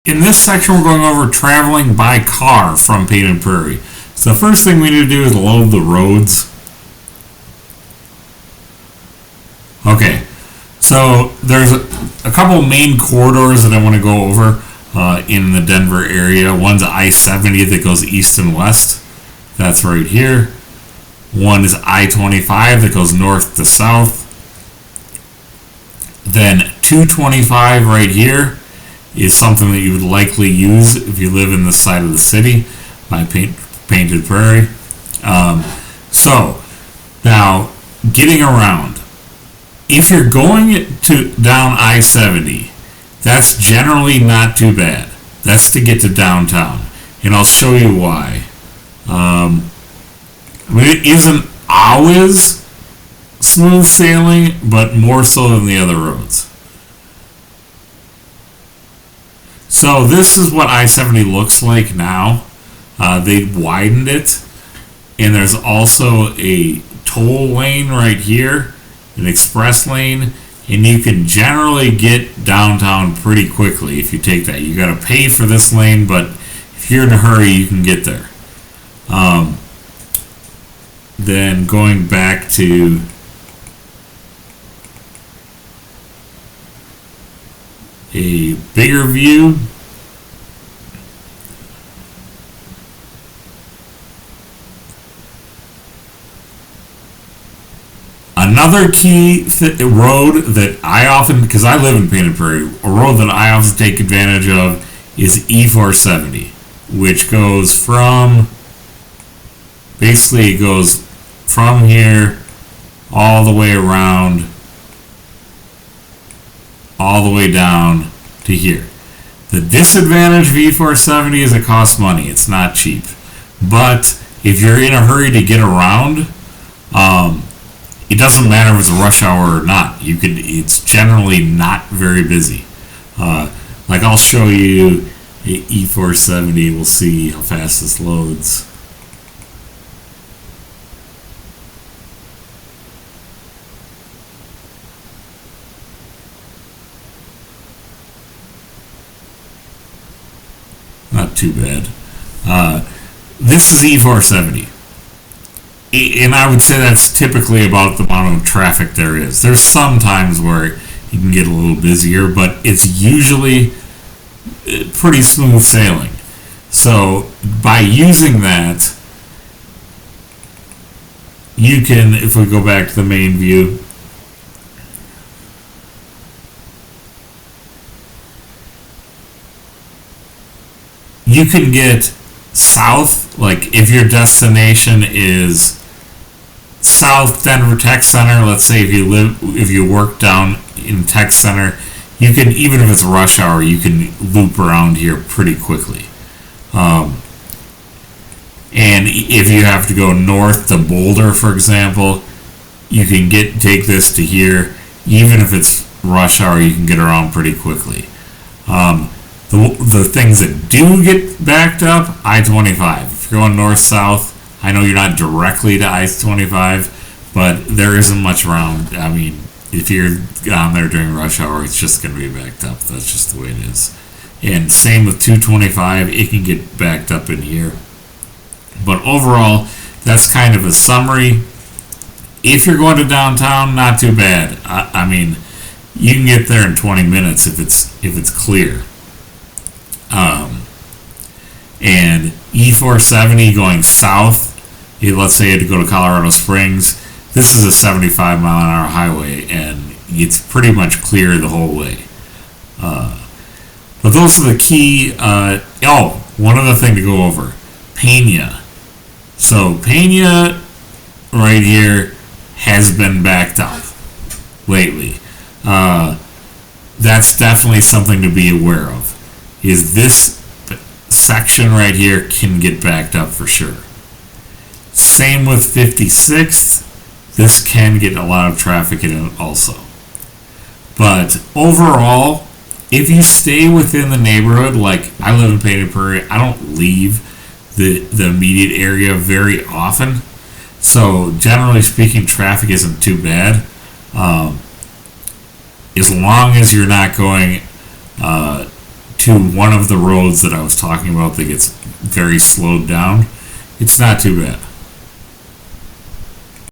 In this section, we're going over traveling by car from Painted Prairie. So the first thing we need to do is load the roads. Okay, so there's a couple main corridors that I want to go over in the Denver area. One's I-70 that goes east and west. That's right here. One is I-25 that goes north to south. Then 225 right here is something that you would likely use if you live in this side of the city by Painted Prairie. So now getting around, if you're going down I-70, that's generally not too bad. That's to get to downtown, and I'll show you why. It isn't always smooth sailing, but more so than the other roads. So this is what I-70 looks like now. They widened it, and there's also a toll lane right here, an express lane, and you can generally get downtown pretty quickly if you take that. You got to pay for this lane, but if you're in a hurry, you can get there. Then going back to a bigger view. Another key road that I often, because I live in Painted Prairie, a road that I often take advantage of is E470, which goes from, basically it goes from here all the way around, all the way down to here. The disadvantage of E470 is it costs money. It's not cheap. But if you're in a hurry to get around, it doesn't matter if it's a rush hour or not. It's generally not very busy. Like I'll show you a E470. We'll see how fast this loads. Not too bad. This is E470. And I would say that's typically about the amount of traffic there is. There's some times where you can get a little busier, but it's usually pretty smooth sailing. So by using that, you can, if we go back to the main view, you can get south, like if your destination is South Denver Tech Center, let's say if you work down in Tech Center, you can, even if it's rush hour, you can loop around here pretty quickly. And if you have to go north to Boulder, for example, you can take this to here. Even if it's rush hour, you can get around pretty quickly. The things that do get backed up, I-25. If you're going north-south, I know you're not directly to I-25, but there isn't much around. I mean, if you're on there during rush hour, it's just going to be backed up. That's just the way it is. And same with 225, it can get backed up in here. But overall, that's kind of a summary. If you're going to downtown, not too bad. I mean, you can get there in 20 minutes if it's clear. And E470 going south, let's say you had to go to Colorado Springs, this is a 75 mile an hour highway and it's pretty much clear the whole way. But those are the key. One other thing to go over, Pena. So Pena right here has been backed up lately. That's definitely something to be aware of. Is this section right here can get backed up for sure. Same with 56th. This can get a lot of traffic in it also. But overall, if you stay within the neighborhood, like I live in Painted Prairie, I don't leave the immediate area very often. So generally speaking, traffic isn't too bad. As long as you're not going to one of the roads that I was talking about that gets very slowed down, it's not too bad.